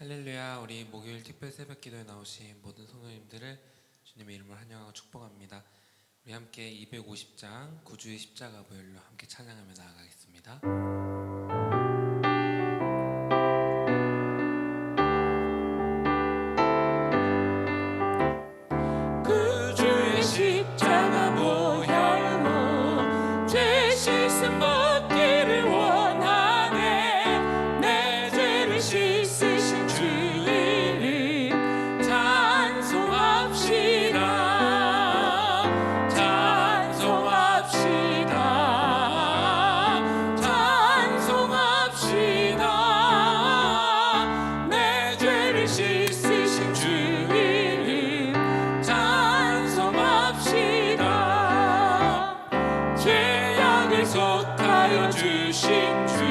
할렐루야. 우리 목요일 특별 새벽 기도에 나오신 모든 성도님들을 주님의 이름으로 환영하고 축복합니다. 우리 함께 250장 구주의 십자가 보혈로 함께 찬양하며 나아가겠습니다. 구주의 십자가 보혈로 죄 씻음 받기를 원하네. 내 죄를 씻으신 주 이름 찬송합시다. 찬송합시다. 찬송합시다. 내 죄를 씻으신 주 이름 찬송합시다. 죄악을 속하여 주신 주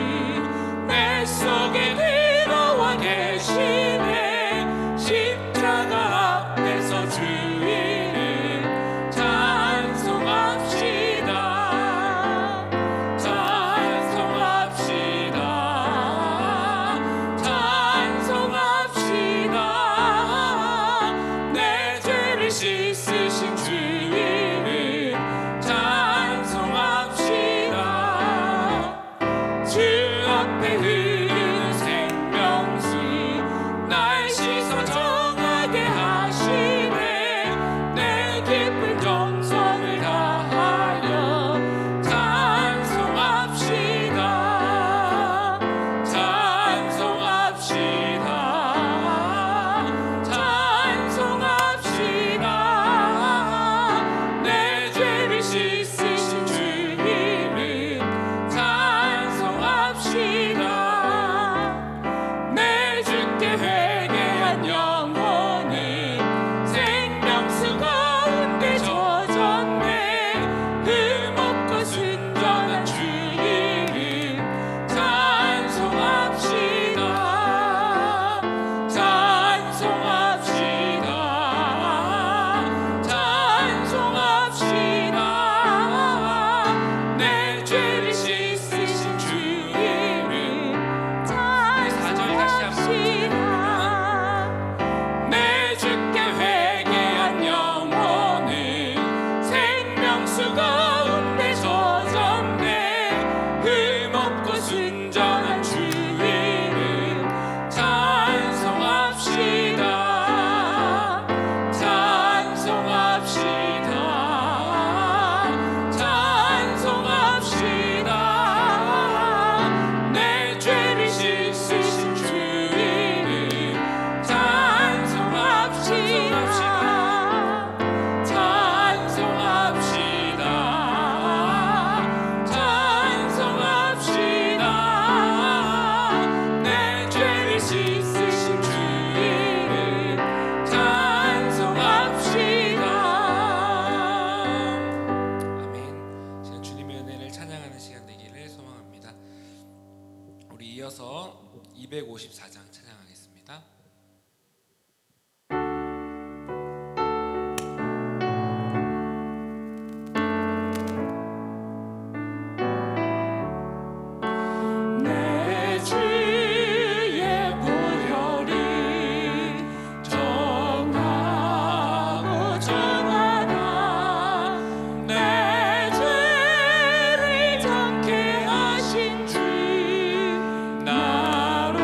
내 속에 들어와 계시네. 십자가 앞에서 주 이름 찬송합시다. 찬송합시다. 찬송합시다. 내 죄를 씻으신 주 이름 찬송합시다. 주 앞에 흐르는 생명수 날 씻어 정하게 하시네. 내 깊은 정성을 다하여 찬송합시다. 찬송합시다. 찬송합시다. 내 죄를 씻으신 주 이름 찬송합시다. 내 주께 회개한 영혼은 생명수 가운데 젖었네. 흠없고 순전한 주 이름 찬송합시다. 찬송합시다. 찬송합시다. 내 죄를 씻으신 주 이름 찬송합시다. 내 주께 회개한 영혼은 생명수 가운데 젖었네. 흠없고 순전한 주 이름 찬송합시다. 찬송합시다. 찬송합시다. 내 죄를 씻으신 주 이름 찬송합시다. 찬송합시다. 찬송합시다. 내 죄를 씻으신 주 이름 찬송합시다. 아멘. 지금 주님의 은혜를 찬양하는 시간 되기를 소망합니다. 우리 이어서 254장 찬양하겠습니다. 내 주의 보혈이 정하고 정하다. 내 죄를 정케 하신 주 나로라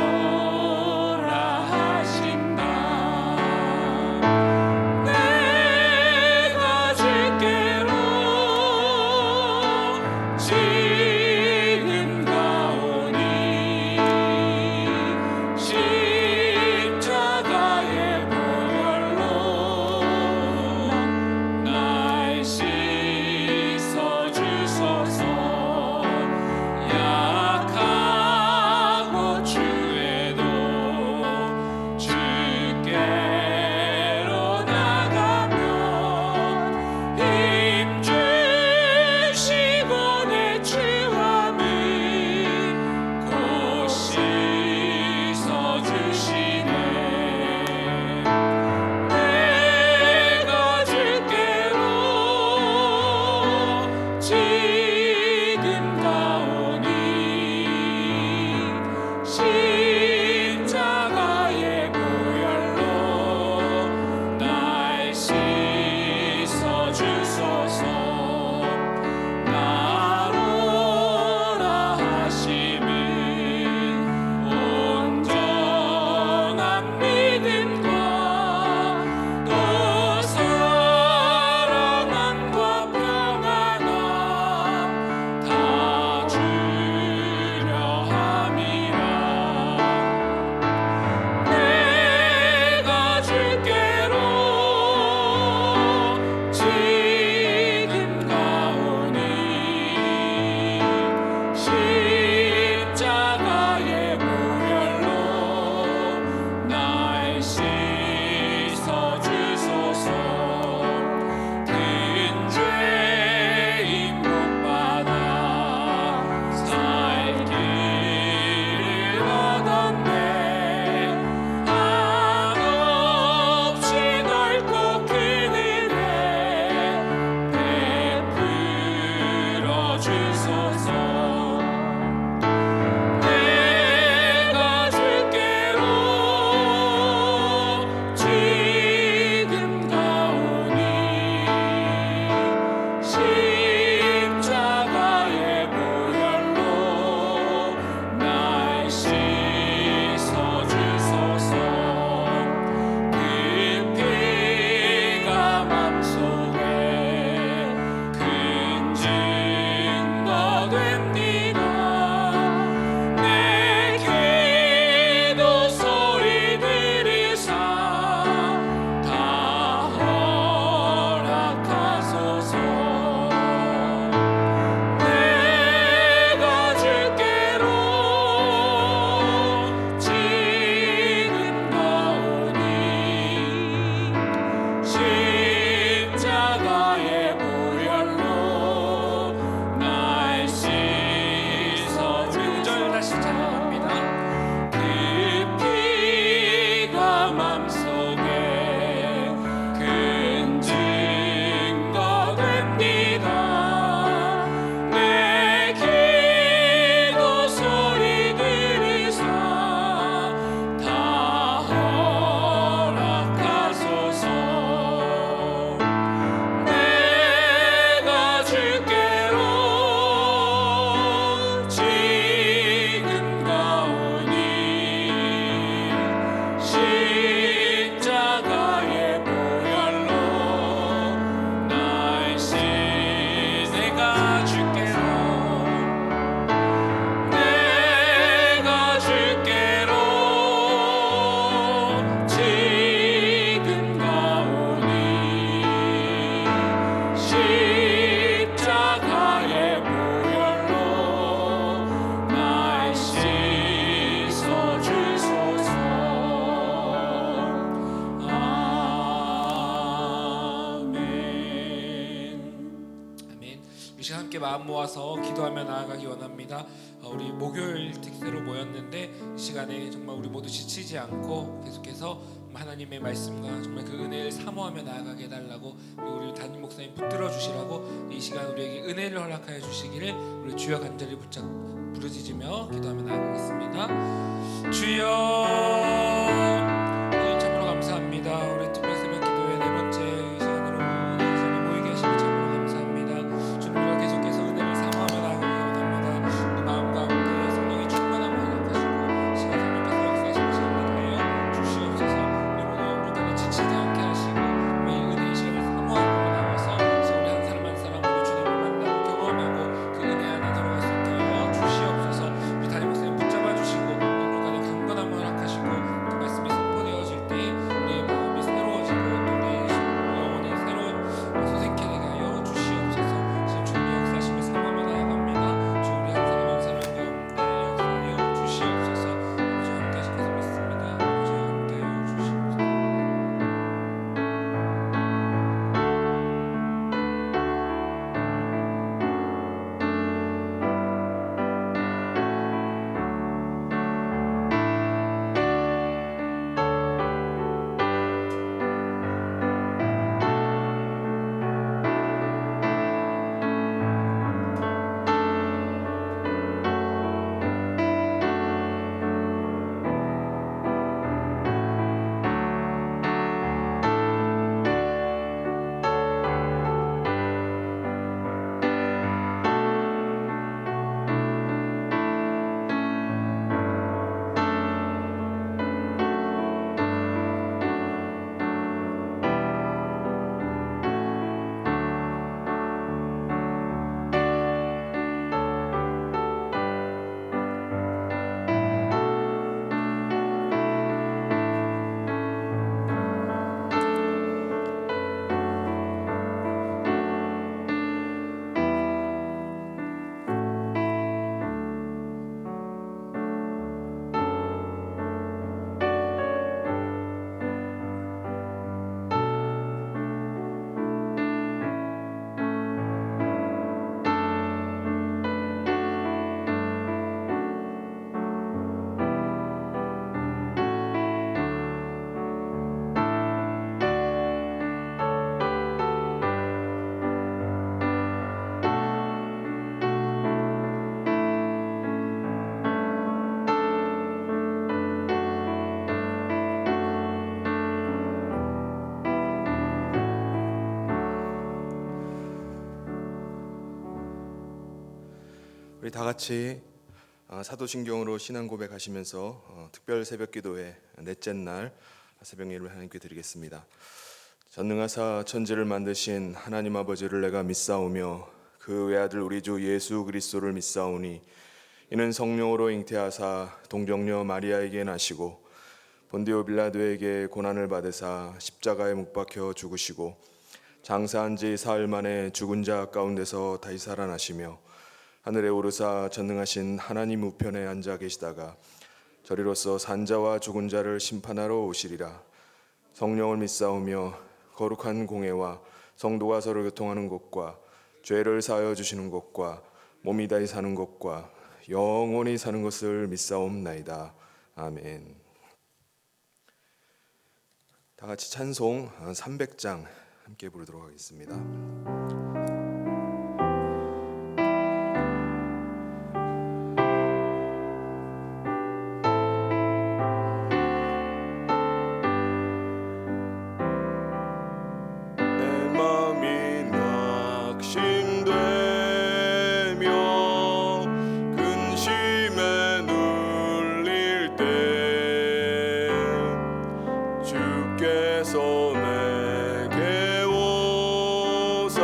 함께 마음 모아서 기도하며 나아가기 원합니다. 우리 목요일 특세로 모였는데 이 시간에 정말 우리 모두 지치지 않고 계속해서 하나님의 말씀과 정말 그 은혜를 사모하며 나아가게 해달라고, 그리고 우리 담임 목사님 붙들어 주시라고 이 시간 우리에게 은혜를 허락하여 주시기를 우리 주여 간절히 부르짖으며 기도하며 나아가겠습니다. 주여, 하나님 참으로 감사합니다. 우리 특별 새벽 기도의 네 번째 시간으로 이 자리에 모이게 하시니 참으로 감사합니다. 주님, 우리가 계속해서 은혜를 사모하며 나아가기 원합니다. 우리 마음 가운데 성령의 충만함을 허락하시고 시간 성령께서 역사하시는 시간 되게 하여 주시옵소서. 우리 모두 영혼을 지치지 않게 하시고 매일 은혜의 시간을 사모하고 나와서 우리 한 사람 한 사람으로 주님을 만나고 경험하고 그 은혜 안에 들어갈 수 있게 하여 주시옵소서. 우리 담임 목사님 붙잡아 주시고 우리 간에 강건함을 허락하시고 그 말씀이 선포되어질 때 우리의 마음이 새로워지고 또 우리의 영혼이 새로운 소생케 되게 하여 주시옵소서. 지금 주님의 역사하심을 사모하며 나아갑니다. 주 우리 한 사람 한 사람 가운데 역사하여 주시옵소서. 아버지 함께 하시겠습니다. 믿습니다. 아버지 함께 하여 주시옵소서. 우리 다 같이 사도신경으로 신앙 고백하시면서 특별 새벽기도회 넷째 날 새벽 예배를 하나님께 드리겠습니다. 전능하사 천지를 만드신 하나님 아버지를 내가 믿사오며 그 외아들 우리 주 예수 그리스도를 믿사오니 이는 성령으로 잉태하사 동정녀 마리아에게 나시고 본디오 빌라도에게 고난을 받으사 십자가에 못 박혀 죽으시고 장사한 지 사흘 만에 죽은 자 가운데서 다시 살아나시며 하늘에 오르사 전능하신 하나님 우편에 앉아 계시다가 저리로서 산자와 죽은 자를 심판하러 오시리라. 성령을 믿사오며 거룩한 공회와 성도가 서로 교통하는 것과 죄를 사하여 주시는 것과 몸이 다시 사는 것과 영원히 사는 것을 믿사옵나이다. 아멘. 다 같이 찬송 300장 함께 부르도록 하겠습니다. 주께서 내게 오사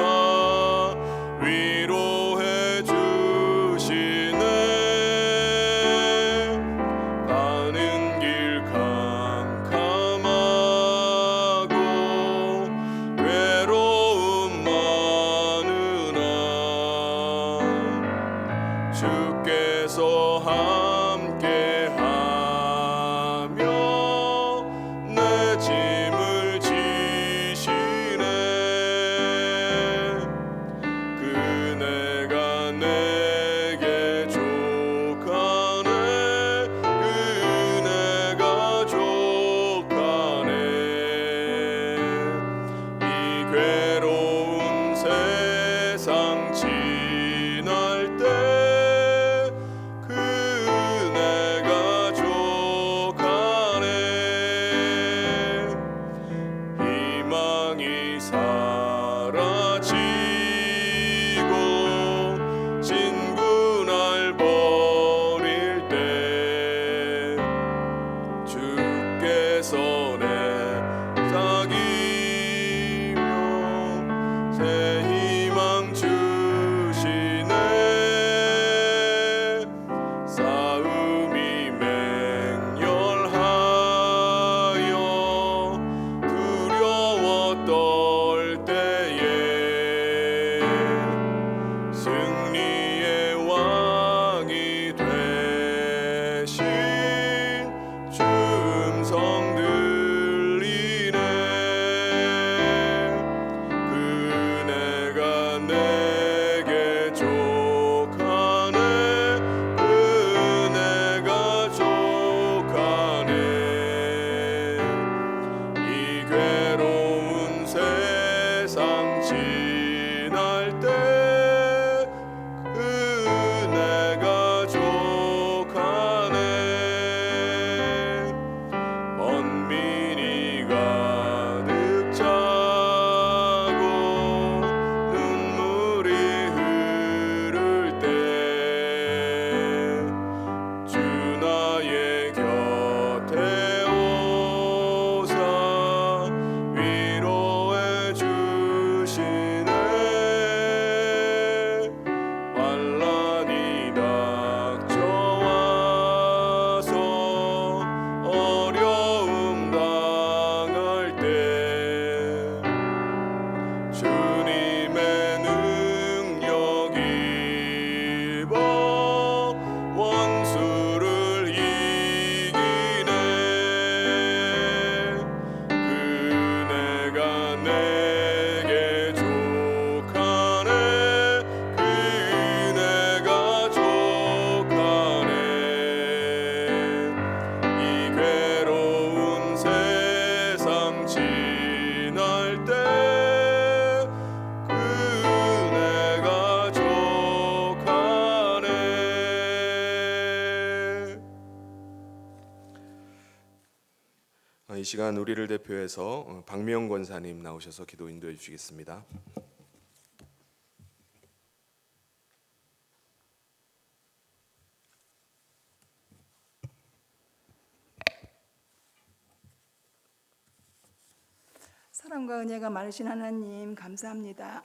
손에 싹이며 새 희망 주시네. 싸움이 맹렬하여 두려워 떨 때에 승리의 왕이 되신 주 음성 들리네. 그네가 내게 족하네. 그네가 족하네. 이 괴로운 세상 지날 때 그네가 족하네. 번민이 가득 차고 눈물이 흐를 때 주 나의 곁에 오사 위로해 주시네. 환난이 닥쳐와서 어려움 당할 때 주님의 능력 입어 원수를 이기네. 그네가 내게 족하네. 그네가 족하네. 이 괴로운 세상 지날 때 그네가 족하네. 이 시간 우리를 대표해서 박미영 권사님 나오셔서 기도 인도해 주시겠습니다. 사랑과 은혜가 많으신 하나님 감사합니다.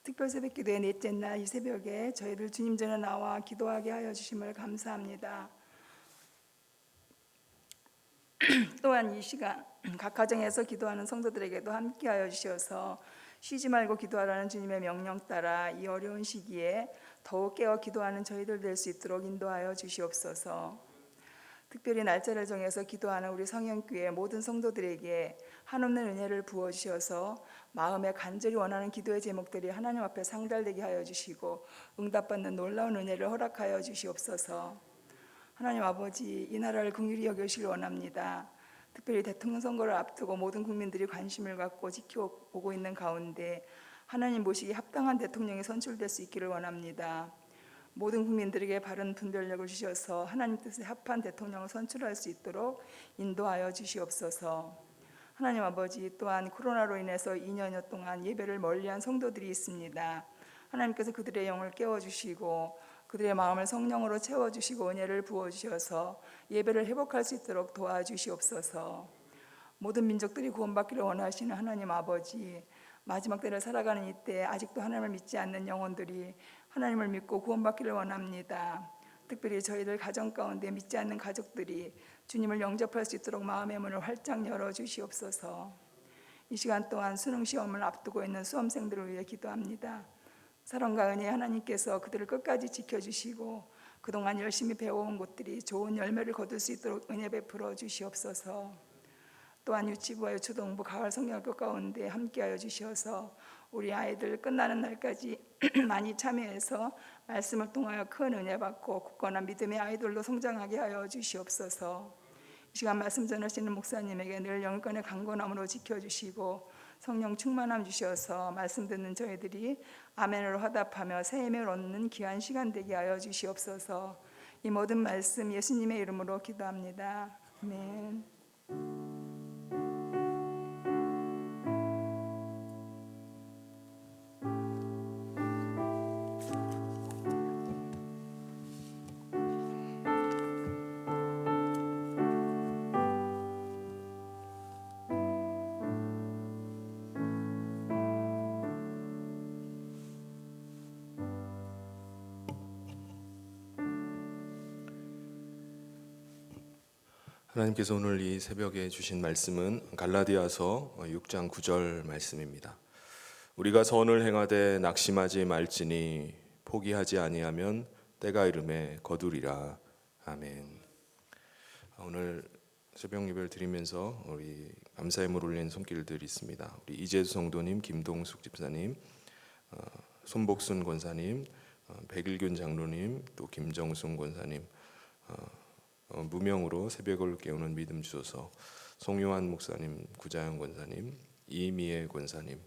특별 새벽기도의 넷째 날 이 새벽에 저희들 주님 전에 나와 기도하게 하여 주심을 감사합니다. 또한 이 시간 각 가정에서 기도하는 성도들에게도 함께하여 주셔서 쉬지 말고 기도하라는 주님의 명령 따라 이 어려운 시기에 더욱 깨어 기도하는 저희들 될 수 있도록 인도하여 주시옵소서. 특별히 날짜를 정해서 기도하는 우리 성현교회 모든 성도들에게 한없는 은혜를 부어주셔서 마음에 간절히 원하는 기도의 제목들이 하나님 앞에 상달되게 하여 주시고 응답받는 놀라운 은혜를 허락하여 주시옵소서. 하나님 아버지, 이 나라를 긍휼히 여기시길 원합니다. 특별히 대통령 선거를 앞두고 모든 국민들이 관심을 갖고 지켜보고 있는 가운데 하나님 모시기 합당한 대통령이 선출될 수 있기를 원합니다. 모든 국민들에게 바른 분별력을 주셔서 하나님 뜻에 합한 대통령을 선출할 수 있도록 인도하여 주시옵소서. 하나님 아버지, 또한 코로나로 인해서 2년여 동안 예배를 멀리한 성도들이 있습니다. 하나님께서 그들의 영을 깨워주시고 그들의 마음을 성령으로 채워주시고 은혜를 부어주셔서 예배를 회복할 수 있도록 도와주시옵소서. 모든 민족들이 구원받기를 원하시는 하나님 아버지, 마지막 때를 살아가는 이때 아직도 하나님을 믿지 않는 영혼들이 하나님을 믿고 구원받기를 원합니다. 특별히 저희들 가정 가운데 믿지 않는 가족들이 주님을 영접할 수 있도록 마음의 문을 활짝 열어주시옵소서. 이 시간 동안 수능 시험을 앞두고 있는 수험생들을 위해 기도합니다. 사랑과 은혜의 하나님께서 그들을 끝까지 지켜주시고 그동안 열심히 배워온 것들이 좋은 열매를 거둘 수 있도록 은혜 베풀어 주시옵소서. 또한 유치부와 유초등부 가을 성경학교 가운데 함께하여 주셔서 우리 아이들 끝나는 날까지 많이 참여해서 말씀을 통하여 큰 은혜 받고 굳건한 믿음의 아이들로 성장하게 하여 주시옵소서. 이 시간 말씀 전하시는 목사님에게 늘 영권의 강건함으로 지켜주시고 성령 충만함 주셔서 말씀 듣는 저희들이 아멘으로 화답하며 새 힘을 얻는 귀한 시간 되게 하여 주시옵소서. 이 모든 말씀 예수님의 이름으로 기도합니다. 아멘. 하나님께서 오늘 이 새벽에 주신 말씀은 갈라디아서 6장 9절 말씀입니다. 우리가 선을 행하되 낙심하지 말지니 포기하지 아니하면 때가 이름에 거두리라. 아멘. 오늘 새벽 예배를 드리면서 우리 감사의 물 올린 손길들이 있습니다. 우리 이재수 성도님, 김동숙 집사님, 손복순 권사님, 백일균 장로님, 또 김정순 권사님, 무명으로 새벽을 깨우는 믿음 주소서 송요한 목사님, 구자영 권사님, 이미애 권사님,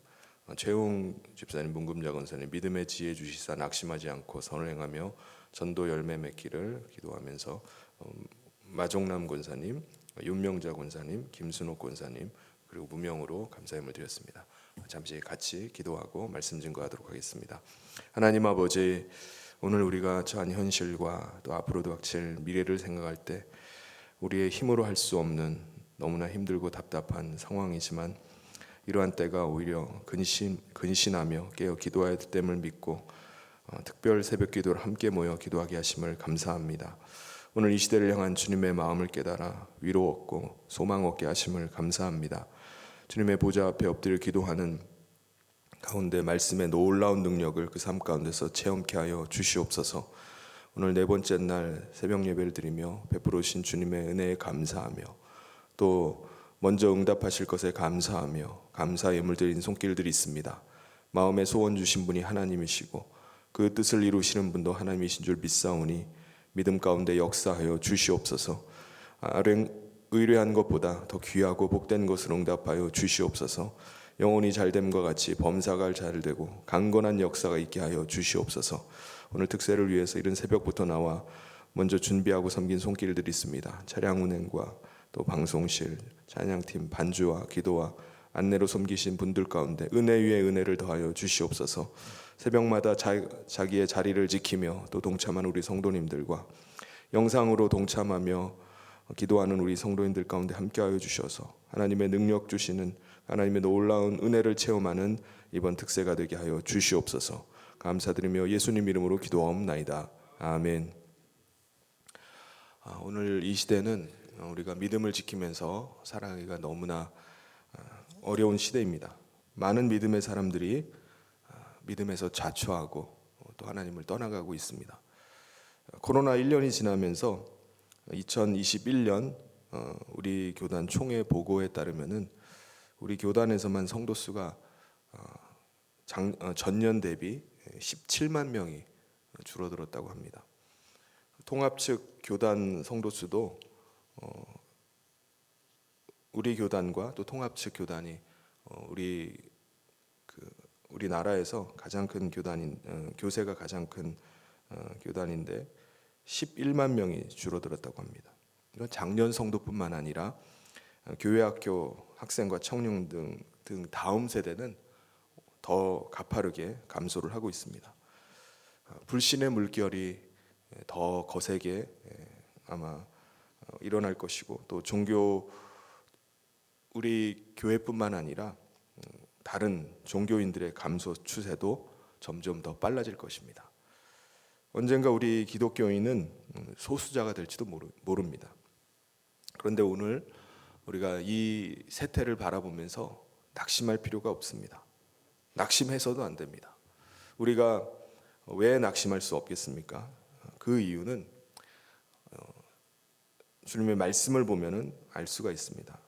최홍 집사님, 문금자 권사님, 믿음의 지혜 주시사 낙심하지 않고 선을 행하며 전도 열매 맺기를 기도하면서 마종남 권사님, 윤명자 권사님, 김순옥 권사님, 그리고 무명으로 감사함을 드렸습니다. 잠시 같이 기도하고 말씀 증거하도록 하겠습니다. 하나님 아버지, 오늘 우리가 처한 현실과 또 앞으로도 닥칠 미래를 생각할 때 우리의 힘으로 할 수 없는 너무나 힘들고 답답한 상황이지만 이러한 때가 오히려 근신하며 깨어 기도해야 될 됨을 믿고 특별 새벽 기도를 함께 모여 기도하게 하심을 감사합니다. 오늘 이 시대를 향한 주님의 마음을 깨달아 위로 얻고 소망 얻게 하심을 감사합니다. 주님의 보좌 앞에 엎드려 기도하는 가운데 말씀의 놀라운 능력을 그 삶 가운데서 체험케 하여 주시옵소서. 오늘 네 번째 날 새벽 예배를 드리며 베풀어 주신 주님의 은혜에 감사하며 또 먼저 응답하실 것에 감사하며 감사의 예물 드린 손길들이 있습니다. 마음에 소원 주신 분이 하나님이시고 그 뜻을 이루시는 분도 하나님이신 줄 믿사오니 믿음 가운데 역사하여 주시옵소서. 의뢰한 것보다 더 귀하고 복된 것을 응답하여 주시옵소서. 영혼이 잘됨과 같이 범사가 잘되고 강건한 역사가 있게 하여 주시옵소서. 오늘 특세를 위해서 이른 새벽부터 나와 먼저 준비하고 섬긴 손길들이 있습니다. 차량 운행과 또 방송실, 찬양팀, 반주와 기도와 안내로 섬기신 분들 가운데 은혜 위에 은혜를 더하여 주시옵소서. 새벽마다 자기의 자리를 지키며 또 동참하는 우리 성도님들과 영상으로 동참하며 기도하는 우리 성도님들 가운데 함께하여 주셔서 하나님의 능력 주시는 하나님의 놀라운 은혜를 체험하는 이번 특세가 되게 하여 주시옵소서. 감사드리며 예수님 이름으로 기도하옵나이다. 아멘. 오늘 이 시대는 우리가 믿음을 지키면서 살아가기가 너무나 어려운 시대입니다. 많은 믿음의 사람들이 믿음에서 자초하고 또 하나님을 떠나가고 있습니다. 코로나 1년이 지나면서 2021년 우리 교단 총회 보고에 따르면은 우리 교단에서만 성도 수가 전년 대비 17만 명이 줄어들었다고 합니다. 통합 측 교단 성도 수도 우리 교단과 또 통합 측 교단이 우리나라에서 가장 큰 교단인 교세가 가장 큰 교단인데 11만 명이 줄어들었다고 합니다. 이건 작년 성도뿐만 아니라 교회 학교 학생과 청년 등 다음 세대는 더 가파르게 감소를 하고 있습니다. 불신의 물결이 더 거세게 아마 일어날 것이고 또 우리 교회뿐만 아니라 다른 종교인들의 감소 추세도 점점 더 빨라질 것입니다. 언젠가 우리 기독교인은 소수자가 될지도 모릅니다. 그런데 오늘 우리가 이 세태를 바라보면서 낙심할 필요가 없습니다. 낙심해서도 안 됩니다. 우리가 왜 낙심할 수 없겠습니까? 그 이유는 주님의 말씀을 보면은 알 수가 있습니다.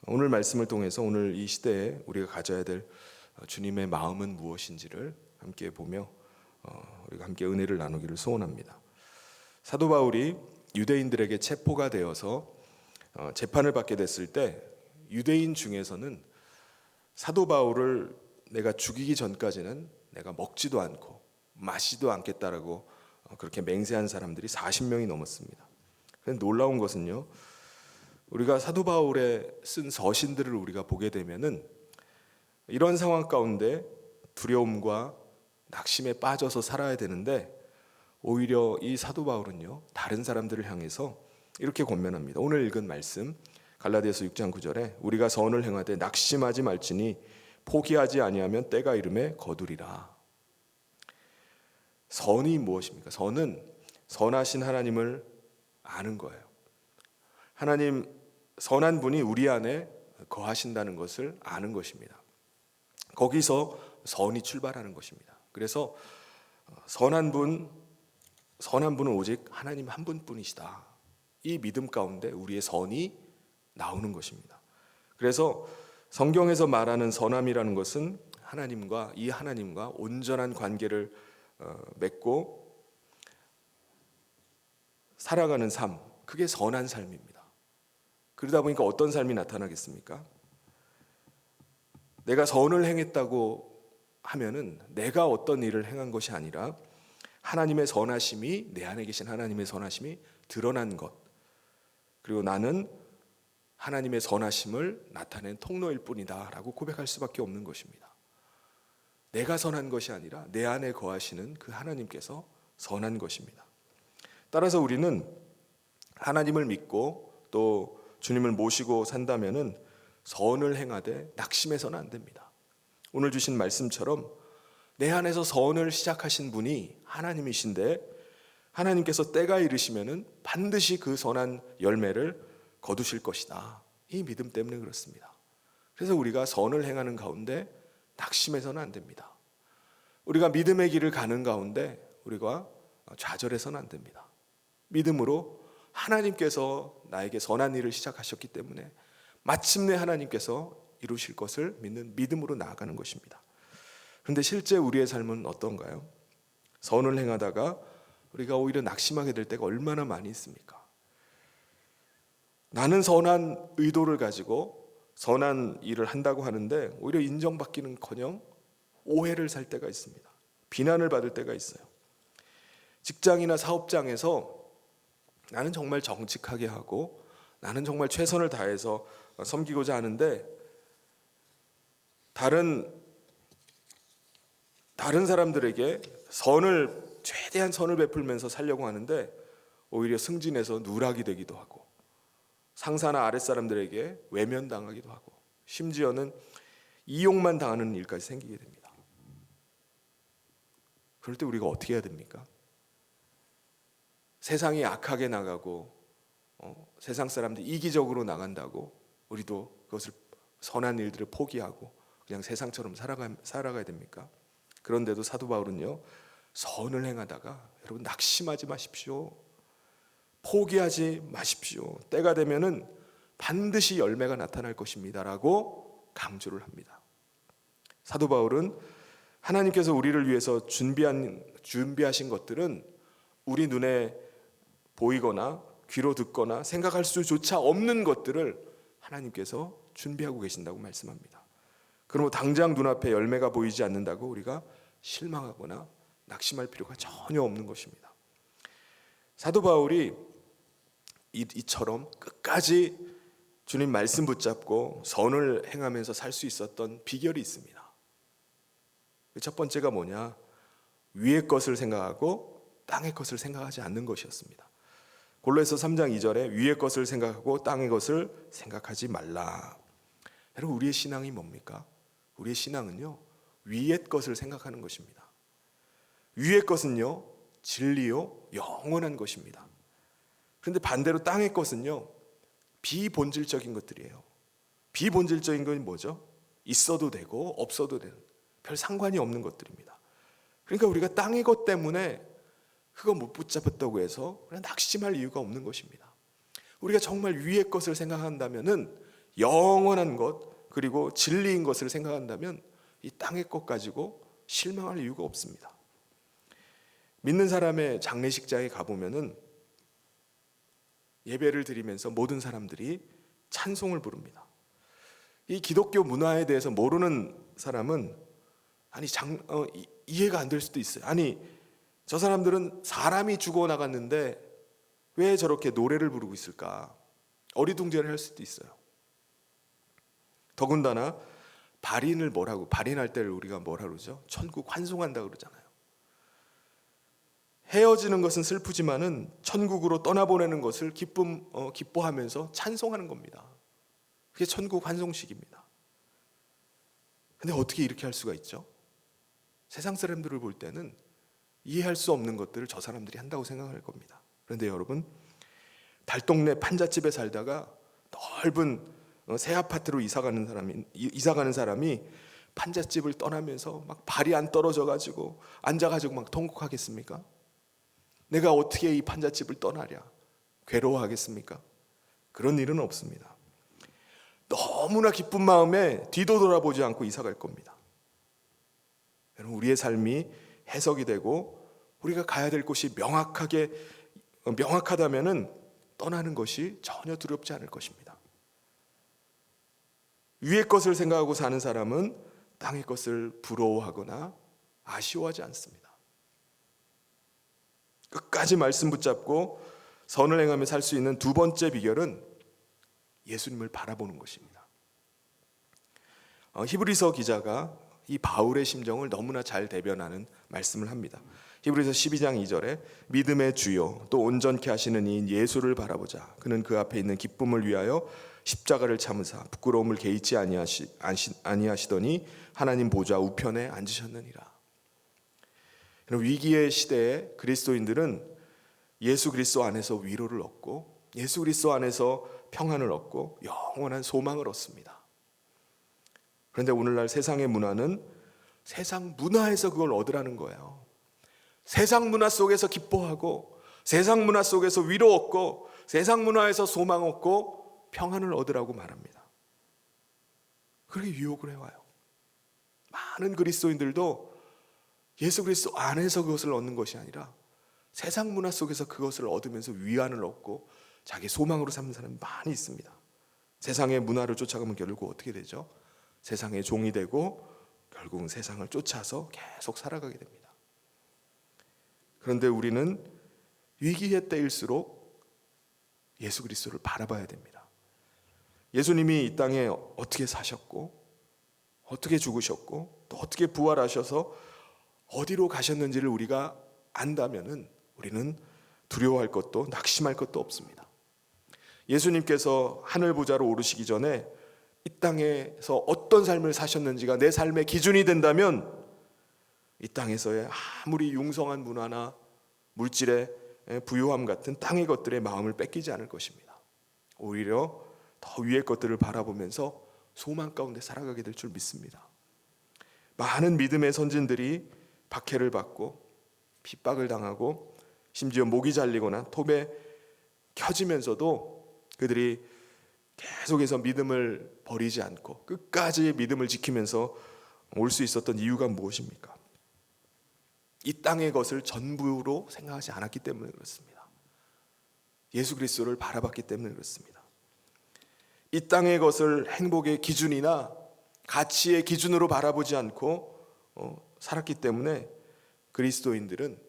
오늘 말씀을 통해서 오늘 이 시대에 우리가 가져야 될 주님의 마음은 무엇인지를 함께 보며 우리가 함께 은혜를 나누기를 소원합니다. 사도 바울이 유대인들에게 체포가 되어서 재판을 받게 됐을 때 유대인 중에서는 사도 바울을 내가 죽이기 전까지는 내가 먹지도 않고 마시지도 않겠다라고 그렇게 맹세한 사람들이 40명이 넘었습니다. 그런데 놀라운 것은요, 우리가 사도 바울의 쓴 서신들을 우리가 보게 되면은 이런 상황 가운데 두려움과 낙심에 빠져서 살아야 되는데 오히려 이 사도 바울은요 다른 사람들을 향해서 이렇게 권면합니다. 오늘 읽은 말씀 갈라디아서 6장 9절에 우리가 선을 행하되 낙심하지 말지니 포기하지 아니하면 때가 이름에 거두리라. 선이 무엇입니까? 선은 선하신 하나님을 아는 거예요. 하나님 선한 분이 우리 안에 거하신다는 것을 아는 것입니다. 거기서 선이 출발하는 것입니다. 그래서 선한 분은 오직 하나님 한 분뿐이시다. 이 믿음 가운데 우리의 선이 나오는 것입니다. 그래서 성경에서 말하는 선함이라는 것은 하나님과 온전한 관계를 맺고 살아가는 삶, 그게 선한 삶입니다. 그러다 보니까 어떤 삶이 나타나겠습니까? 내가 선을 행했다고 하면은 내가 어떤 일을 행한 것이 아니라 하나님의 선하심이, 내 안에 계신 하나님의 선하심이 드러난 것, 그리고 나는 하나님의 선하심을 나타낸 통로일 뿐이다 라고 고백할 수밖에 없는 것입니다. 내가 선한 것이 아니라 내 안에 거하시는 그 하나님께서 선한 것입니다. 따라서 우리는 하나님을 믿고 또 주님을 모시고 산다면은 선을 행하되 낙심해서는 안 됩니다. 오늘 주신 말씀처럼 내 안에서 선을 시작하신 분이 하나님이신데 하나님께서 때가 이르시면은 반드시 그 선한 열매를 거두실 것이다. 이 믿음 때문에 그렇습니다. 그래서 우리가 선을 행하는 가운데 낙심해서는 안 됩니다. 우리가 믿음의 길을 가는 가운데 우리가 좌절해서는 안 됩니다. 믿음으로 하나님께서 나에게 선한 일을 시작하셨기 때문에 마침내 하나님께서 이루실 것을 믿는 믿음으로 나아가는 것입니다. 그런데 실제 우리의 삶은 어떤가요? 선을 행하다가 우리가 오히려 낙심하게 될 때가 얼마나 많이 있습니까? 나는 선한 의도를 가지고 선한 일을 한다고 하는데 오히려 인정받기는커녕 오해를 살 때가 있습니다. 비난을 받을 때가 있어요. 직장이나 사업장에서 나는 정말 정직하게 하고 나는 정말 최선을 다해서 섬기고자 하는데 다른 사람들에게 최대한 선을 베풀면서 살려고 하는데 오히려 승진해서 누락이 되기도 하고 상사나 아랫사람들에게 외면당하기도 하고 심지어는 이용만 당하는 일까지 생기게 됩니다. 그럴 때 우리가 어떻게 해야 됩니까? 세상이 악하게 나가고 세상 사람들이 이기적으로 나간다고 우리도 그것을 선한 일들을 포기하고 그냥 세상처럼 살아가야 됩니까? 그런데도 사도 바울은요, 선을 행하다가 여러분 낙심하지 마십시오. 포기하지 마십시오. 때가 되면은 반드시 열매가 나타날 것입니다라고 강조를 합니다. 사도 바울은 하나님께서 우리를 위해서 준비하신 것들은 우리 눈에 보이거나 귀로 듣거나 생각할 수조차 없는 것들을 하나님께서 준비하고 계신다고 말씀합니다. 그러면 당장 눈앞에 열매가 보이지 않는다고 우리가 실망하거나 낙심할 필요가 전혀 없는 것입니다. 사도 바울이 이처럼 끝까지 주님 말씀 붙잡고 선을 행하면서 살 수 있었던 비결이 있습니다. 첫 번째가 뭐냐? 위의 것을 생각하고 땅의 것을 생각하지 않는 것이었습니다. 골로새서 3장 2절에 위의 것을 생각하고 땅의 것을 생각하지 말라. 여러분, 우리의 신앙이 뭡니까? 우리의 신앙은요, 위의 것을 생각하는 것입니다. 위의 것은요, 진리요, 영원한 것입니다. 그런데 반대로 땅의 것은요, 비본질적인 것들이에요. 비본질적인 건 뭐죠? 있어도 되고 없어도 되는, 별 상관이 없는 것들입니다. 그러니까 우리가 땅의 것 때문에 그거 못 붙잡았다고 해서 그냥 낙심할 이유가 없는 것입니다. 우리가 정말 위의 것을 생각한다면은 영원한 것 그리고 진리인 것을 생각한다면 이 땅의 것 가지고 실망할 이유가 없습니다. 믿는 사람의 장례식장에 가보면은 예배를 드리면서 모든 사람들이 찬송을 부릅니다. 이 기독교 문화에 대해서 모르는 사람은 이해가 안 될 수도 있어요. 저 사람들은 사람이 죽어나갔는데 왜 저렇게 노래를 부르고 있을까? 어리둥절해 할 수도 있어요. 더군다나 발인할 때를 우리가 뭐라 그러죠? 천국 환송한다 그러잖아요. 헤어지는 것은 슬프지만은 천국으로 떠나보내는 것을 기뻐하면서 찬송하는 겁니다. 그게 천국 환송식입니다. 근데 어떻게 이렇게 할 수가 있죠? 세상 사람들을 볼 때는 이해할 수 없는 것들을 저 사람들이 한다고 생각할 겁니다. 그런데 여러분, 달동네 판잣집에 살다가 넓은 새 아파트로 이사 가는 사람이 판잣집을 떠나면서 막 발이 안 떨어져 가지고 앉아 가지고 막 통곡하겠습니까? 내가 어떻게 이 판잣집을 떠나랴? 괴로워하겠습니까? 그런 일은 없습니다. 너무나 기쁜 마음에 뒤도 돌아보지 않고 이사 갈 겁니다. 여러분, 우리의 삶이 해석이 되고 우리가 가야 될 곳이 명확하다면은 떠나는 것이 전혀 두렵지 않을 것입니다. 위의 것을 생각하고 사는 사람은 땅의 것을 부러워하거나 아쉬워하지 않습니다. 끝까지 말씀 붙잡고 선을 행하며 살 수 있는 두 번째 비결은 예수님을 바라보는 것입니다. 히브리서 기자가 이 바울의 심정을 너무나 잘 대변하는 말씀을 합니다. 히브리서 12장 2절에 믿음의 주요 또 온전케 하시는 이인 예수를 바라보자. 그는 그 앞에 있는 기쁨을 위하여 십자가를 참으사 부끄러움을 개의치 아니하시더니 하나님 보좌 우편에 앉으셨느니라. 위기의 시대에 그리스도인들은 예수 그리스도 안에서 위로를 얻고 예수 그리스도 안에서 평안을 얻고 영원한 소망을 얻습니다. 그런데 오늘날 세상의 문화는 세상 문화에서 그걸 얻으라는 거예요. 세상 문화 속에서 기뻐하고 세상 문화 속에서 위로 얻고 세상 문화에서 소망 얻고 평안을 얻으라고 말합니다. 그렇게 유혹을 해와요. 많은 그리스도인들도 예수 그리스도 안에서 그것을 얻는 것이 아니라 세상 문화 속에서 그것을 얻으면서 위안을 얻고 자기 소망으로 삼는 사람이 많이 있습니다. 세상의 문화를 쫓아가면 결국 어떻게 되죠? 세상의 종이 되고 결국은 세상을 쫓아서 계속 살아가게 됩니다. 그런데 우리는 위기의 때일수록 예수 그리스도를 바라봐야 됩니다. 예수님이 이 땅에 어떻게 사셨고 어떻게 죽으셨고 또 어떻게 부활하셔서 어디로 가셨는지를 우리가 안다면은 우리는 두려워할 것도 낙심할 것도 없습니다. 예수님께서 하늘 보좌로 오르시기 전에 이 땅에서 어떤 삶을 사셨는지가 내 삶의 기준이 된다면 이 땅에서의 아무리 융성한 문화나 물질의 부유함 같은 땅의 것들의 마음을 뺏기지 않을 것입니다. 오히려 더 위의 것들을 바라보면서 소망 가운데 살아가게 될 줄 믿습니다. 많은 믿음의 선진들이 박해를 받고 핍박을 당하고 심지어 목이 잘리거나 톱에 켜지면서도 그들이 계속해서 믿음을 버리지 않고 끝까지 믿음을 지키면서 올 수 있었던 이유가 무엇입니까? 이 땅의 것을 전부로 생각하지 않았기 때문에 그렇습니다. 예수 그리스도를 바라봤기 때문에 그렇습니다. 이 땅의 것을 행복의 기준이나 가치의 기준으로 바라보지 않고 살았기 때문에 그리스도인들은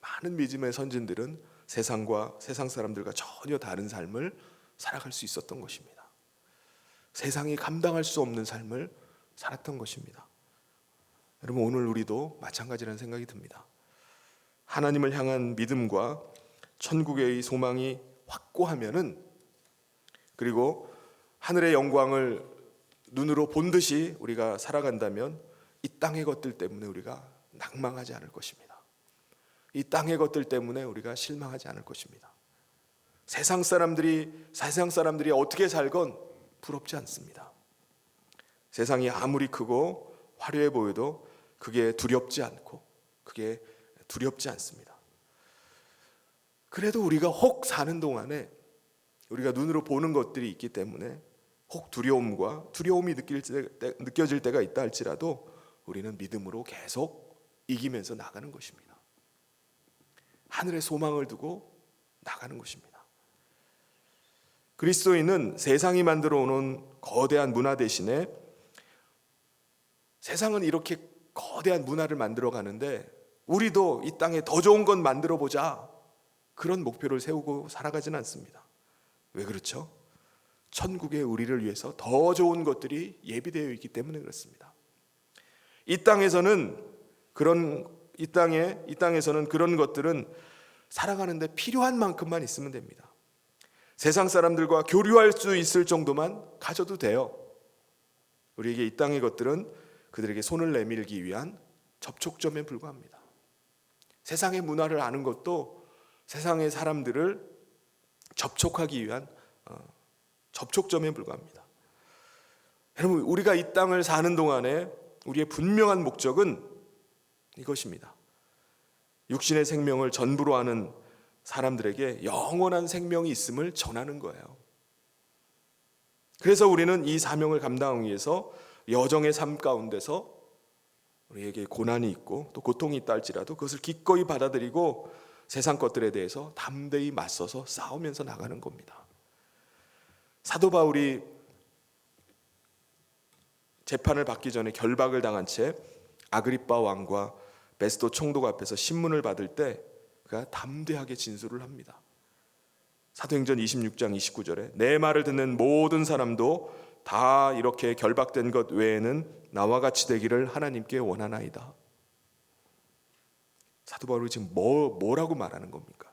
많은 믿음의 선진들은 세상과 세상 사람들과 전혀 다른 삶을 살아갈 수 있었던 것입니다. 세상이 감당할 수 없는 삶을 살았던 것입니다. 여러분, 오늘 우리도 마찬가지라는 생각이 듭니다. 하나님을 향한 믿음과 천국의 소망이 확고하면은 그리고 하늘의 영광을 눈으로 본 듯이 우리가 살아간다면 이 땅의 것들 때문에 우리가 낭망하지 않을 것입니다. 이 땅의 것들 때문에 우리가 실망하지 않을 것입니다. 세상 사람들이 어떻게 살건 부럽지 않습니다. 세상이 아무리 크고 화려해 보여도 그게 두렵지 않습니다. 그래도 우리가 혹 사는 동안에 우리가 눈으로 보는 것들이 있기 때문에 혹 두려움이 느껴질 때가 있다 할지라도 우리는 믿음으로 계속 이기면서 나가는 것입니다. 하늘의 소망을 두고 나가는 것입니다. 그리스도인은 세상이 만들어 오는 거대한 문화 대신에 세상은 이렇게 거대한 문화를 만들어 가는데 우리도 이 땅에 더 좋은 건 만들어 보자, 그런 목표를 세우고 살아가지는 않습니다. 왜 그렇죠? 천국에 우리를 위해서 더 좋은 것들이 예비되어 있기 때문에 그렇습니다. 이 땅에서는 그런 것들은 살아가는데 필요한 만큼만 있으면 됩니다. 세상 사람들과 교류할 수 있을 정도만 가져도 돼요. 우리에게 이 땅의 것들은 그들에게 손을 내밀기 위한 접촉점에 불과합니다. 세상의 문화를 아는 것도 세상의 사람들을 접촉하기 위한 접촉점에 불과합니다. 여러분, 우리가 이 땅을 사는 동안에 우리의 분명한 목적은 이것입니다. 육신의 생명을 전부로 하는 사람들에게 영원한 생명이 있음을 전하는 거예요. 그래서 우리는 이 사명을 감당하기 위해서 여정의 삶 가운데서 우리에게 고난이 있고 또 고통이 있다 할지라도 그것을 기꺼이 받아들이고 세상 것들에 대해서 담대히 맞서서 싸우면서 나가는 겁니다. 사도 바울이 재판을 받기 전에 결박을 당한 채 아그리빠 왕과 베스도 총독 앞에서 신문을 받을 때 그가 담대하게 진술을 합니다. 사도행전 26장 29절에 내 말을 듣는 모든 사람도 다 이렇게 결박된 것 외에는 나와 같이 되기를 하나님께 원하나이다. 사도 바울이 지금 뭐라고 말하는 겁니까?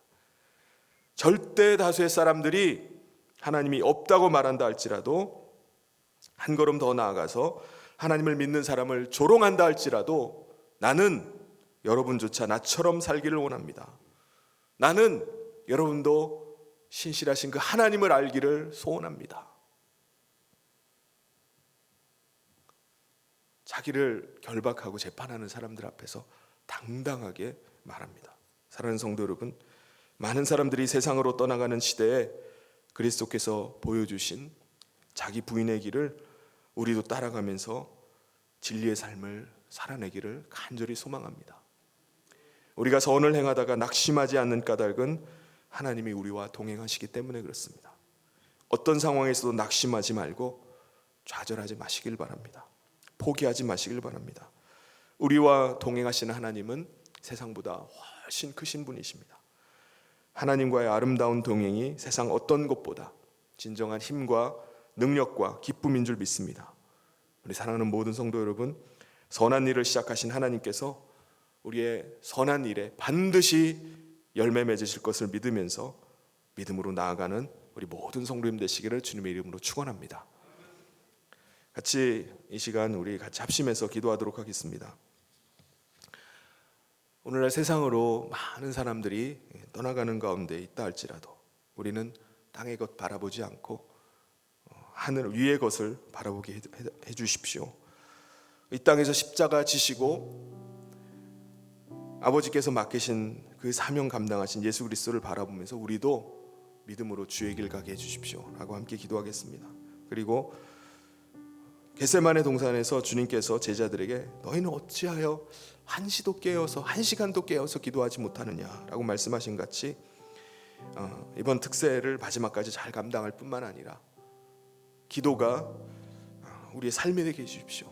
절대 다수의 사람들이 하나님이 없다고 말한다 할지라도 한 걸음 더 나아가서 하나님을 믿는 사람을 조롱한다 할지라도 나는 여러분조차 나처럼 살기를 원합니다. 나는 여러분도 신실하신 그 하나님을 알기를 소원합니다. 자기를 결박하고 재판하는 사람들 앞에서 당당하게 말합니다. 사랑하는 성도 여러분, 많은 사람들이 세상으로 떠나가는 시대에 그리스도께서 보여주신 자기 부인의 길을 우리도 따라가면서 진리의 삶을 살아내기를 간절히 소망합니다. 우리가 선을 행하다가 낙심하지 않는 까닭은 하나님이 우리와 동행하시기 때문에 그렇습니다. 어떤 상황에서도 낙심하지 말고 좌절하지 마시길 바랍니다. 포기하지 마시길 바랍니다. 우리와 동행하시는 하나님은 세상보다 훨씬 크신 분이십니다. 하나님과의 아름다운 동행이 세상 어떤 것보다 진정한 힘과 능력과 기쁨인 줄 믿습니다. 우리 사랑하는 모든 성도 여러분, 선한 일을 시작하신 하나님께서 우리의 선한 일에 반드시 열매 맺으실 것을 믿으면서 믿음으로 나아가는 우리 모든 성도님 되시기를 주님의 이름으로 축원합니다. 같이 이 시간 우리 같이 합심해서 기도하도록 하겠습니다. 오늘날 세상으로 많은 사람들이 떠나가는 가운데 있다 할지라도 우리는 땅의 것 바라보지 않고 하늘 위의 것을 바라보게 해 주십시오. 이 땅에서 십자가 지시고 아버지께서 맡기신 그 사명 감당하신 예수 그리스도를 바라보면서 우리도 믿음으로 주의 길 가게 해 주십시오 라고 함께 기도하겠습니다. 그리고 겟세마네 동산에서 주님께서 제자들에게 너희는 어찌하여 한시도 깨어서 한 시간도 깨어서 기도하지 못하느냐라고 말씀하신 같이 이번 특세를 마지막까지 잘 감당할 뿐만 아니라 기도가 우리의 삶이 되게 해주십시오.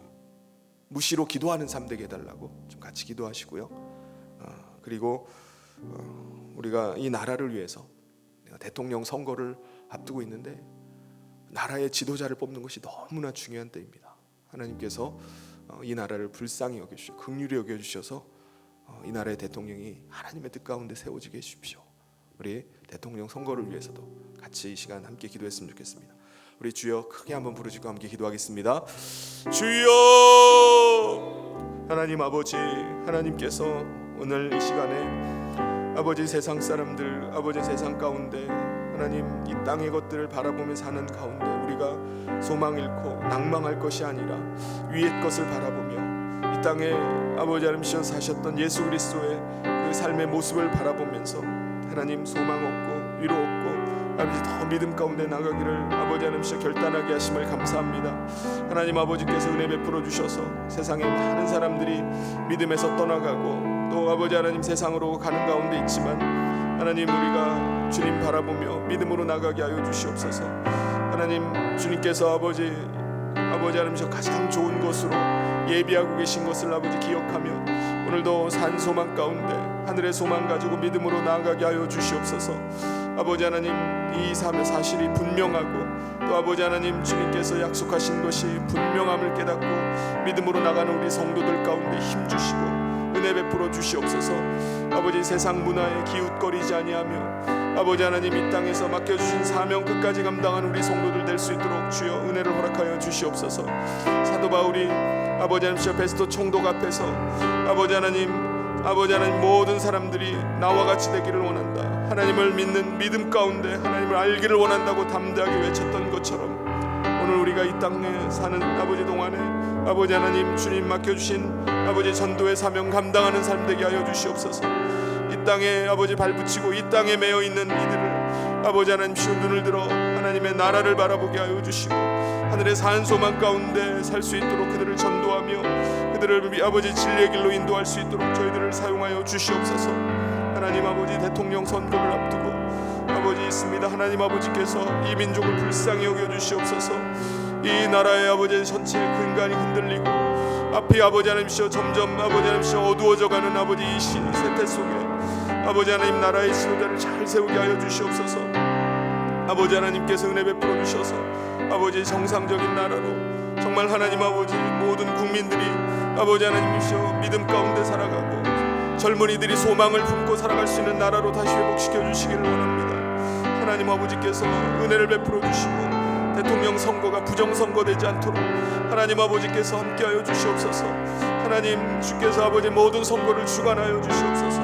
무시로 기도하는 삶 되게 해달라고 좀 같이 기도하시고요. 그리고 우리가 이 나라를 위해서 대통령 선거를 앞두고 있는데 나라의 지도자를 뽑는 것이 너무나 중요한 때입니다. 하나님께서 이 나라를 불쌍히 여겨주시고 긍휼히 여겨주셔서 이 나라의 대통령이 하나님의 뜻 가운데 세워지게 해주십시오. 우리 대통령 선거를 위해서도 같이 이 시간 함께 기도했으면 좋겠습니다. 우리 주여 크게 한번 부르짖고 함께 기도하겠습니다. 주여, 하나님 아버지, 하나님께서 오늘 이 시간에 아버지 세상 사람들, 아버지 세상 가운데 하나님 이 땅의 것들을 바라보며 사는 가운데 우리가 소망 잃고 낭망할 것이 아니라 위의 것을 바라보며 이 땅에 아버지 하나님께서 사셨던 예수 그리스도의 그 삶의 모습을 바라보면서 하나님 소망 없고 위로 없고 아버지 더 믿음 가운데 나가기를 아버지 하나님께서 결단하게 하심을 감사합니다. 하나님 아버지께서 은혜 베풀어 주셔서 세상에 많은 사람들이 믿음에서 떠나가고 또 아버지 하나님 세상으로 가는 가운데 있지만 하나님 우리가 주님 바라보며 믿음으로 나가게 하여 주시옵소서. 하나님 주님께서 아버지 하나님께서 가장 좋은 것으로 예비하고 계신 것을 아버지 기억하며 오늘도 산 소망 가운데 하늘의 소망 가지고 믿음으로 나아가게 하여 주시옵소서. 아버지 하나님 이 사실이 분명하고 또 아버지 하나님 주님께서 약속하신 것이 분명함을 깨닫고 믿음으로 나가는 우리 성도들 가운데 힘주시고 은혜 베풀어 주시옵소서. 아버지 세상 문화에 기웃거리지 아니하며 아버지 하나님 이 땅에서 맡겨주신 사명 끝까지 감당한 우리 성도들 될 수 있도록 주여 은혜를 허락하여 주시옵소서. 사도 바울이 아버지 하나님 베스도 총독 앞에서 아버지 하나님 모든 사람들이 나와 같이 되기를 원한다, 하나님을 믿는 믿음 가운데 하나님을 알기를 원한다고 담대하게 외쳤던 것 것처럼 오늘 우리가 이 땅에 사는 아버지 동안에 아버지 하나님 주님 맡겨주신 아버지 전도의 사명 감당하는 삶 되게 하여 주시옵소서. 이 땅에 아버지 발붙이고 이 땅에 매여 있는 이들을 아버지 하나님 쉬운 눈을 들어 하나님의 나라를 바라보게 하여 주시고 하늘의 산 소망 가운데 살 수 있도록 그들을 전도하며 그들을 아버지 진리의 길로 인도할 수 있도록 저희들을 사용하여 주시옵소서. 하나님 아버지 대통령 선거를 앞두고 아버지 있습니다. 하나님 아버지께서 이 민족을 불쌍히 여겨 주시옵소서. 이 나라의 아버지 전체의 근간이 흔들리고 앞이 아버지 하나님이시여 점점 아버지 하나님이시여 어두워져가는 아버지 이 세태 속에 아버지 하나님 나라의 지도자를 잘 세우게 하여 주시옵소서. 아버지 하나님께서 은혜 베풀어 주셔서 아버지 정상적인 나라로 정말 하나님 아버지 모든 국민들이 아버지 하나님이시여 믿음 가운데 살아가고 젊은이들이 소망을 품고 살아갈 수 있는 나라로 다시 회복시켜 주시기를 원합니다. 하나님 아버지께서 은혜를 베풀어 주시고 대통령 선거가 부정선거되지 않도록 하나님 아버지께서 함께하여 주시옵소서. 하나님 주께서 아버지 모든 선거를 주관하여 주시옵소서.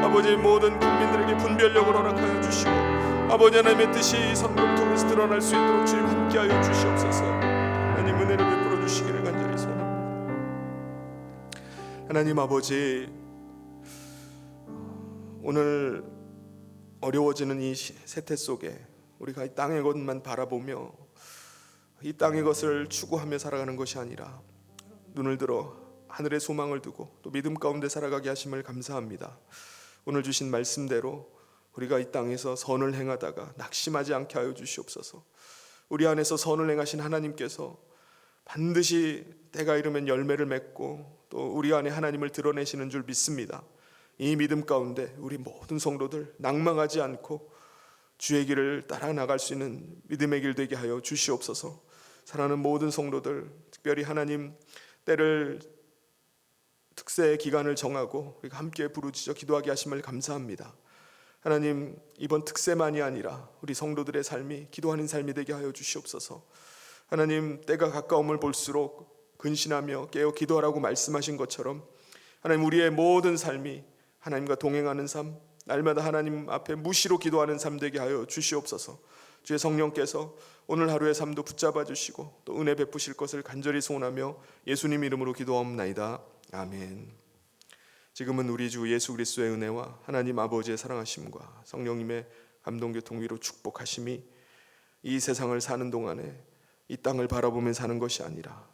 아버지 모든 국민들에게 분별력을 허락하여 주시고 아버지 하나님의 뜻이 이 선거를 통해서 드러날 수 있도록 주님 함께하여 주시옵소서. 하나님 은혜를 베풀어 주시기를 간절히 소원합니다. 하나님 아버지 오늘 어려워지는 이 세태 속에 우리가 이 땅의 것만 바라보며 이 땅의 것을 추구하며 살아가는 것이 아니라 눈을 들어 하늘의 소망을 두고 또 믿음 가운데 살아가게 하심을 감사합니다. 오늘 주신 말씀대로 우리가 이 땅에서 선을 행하다가 낙심하지 않게 하여 주시옵소서. 우리 안에서 선을 행하신 하나님께서 반드시 때가 이르면 열매를 맺고 또 우리 안에 하나님을 드러내시는 줄 믿습니다. 이 믿음 가운데 우리 모든 성도들 낭망하지 않고 주의 길을 따라 나갈 수 있는 믿음의 길 되게 하여 주시옵소서. 사랑하는 모든 성도들 특별히 하나님 때를 특세의 기간을 정하고 우리가 함께 부르짖어 기도하게 하심을 감사합니다. 하나님 이번 특세만이 아니라 우리 성도들의 삶이 기도하는 삶이 되게 하여 주시옵소서. 하나님 때가 가까움을 볼수록 근신하며 깨어 기도하라고 말씀하신 것처럼 하나님 우리의 모든 삶이 하나님과 동행하는 삶 날마다 하나님 앞에 무시로 기도하는 삶 되게 하여 주시옵소서. 주의 성령께서 오늘 하루의 삶도 붙잡아 주시고 또 은혜 베푸실 것을 간절히 소원하며 예수님 이름으로 기도하옵나이다. 아멘. 지금은 우리 주 예수 그리스도의 은혜와 하나님 아버지의 사랑하심과 성령님의 감동교통위로 축복하심이 이 세상을 사는 동안에 이 땅을 바라보며 사는 것이 아니라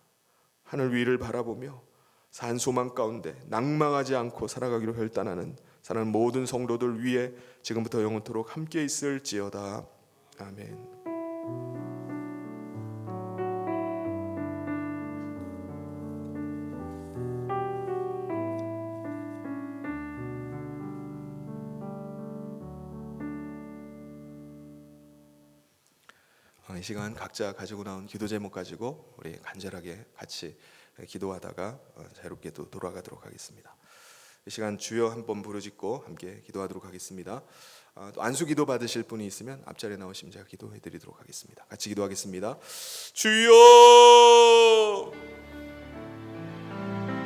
하늘 위를 바라보며 산 소망 가운데 낭망하지 않고 살아가기로 결단하는 사랑하는 모든 성도들 위에 지금부터 영원토록 함께 있을지어다. 아멘. 이 시간 각자 가지고 나온 기도 제목 가지고 우리 간절하게 같이 기도하다가 자유롭게 또 돌아가도록 하겠습니다. 이 시간 주여 한번 부르짖고 함께 기도하도록 하겠습니다. 또 안수 기도 받으실 분이 있으면 앞자리에 나오시면 제가 기도해 드리도록 하겠습니다. 같이 기도하겠습니다. 주여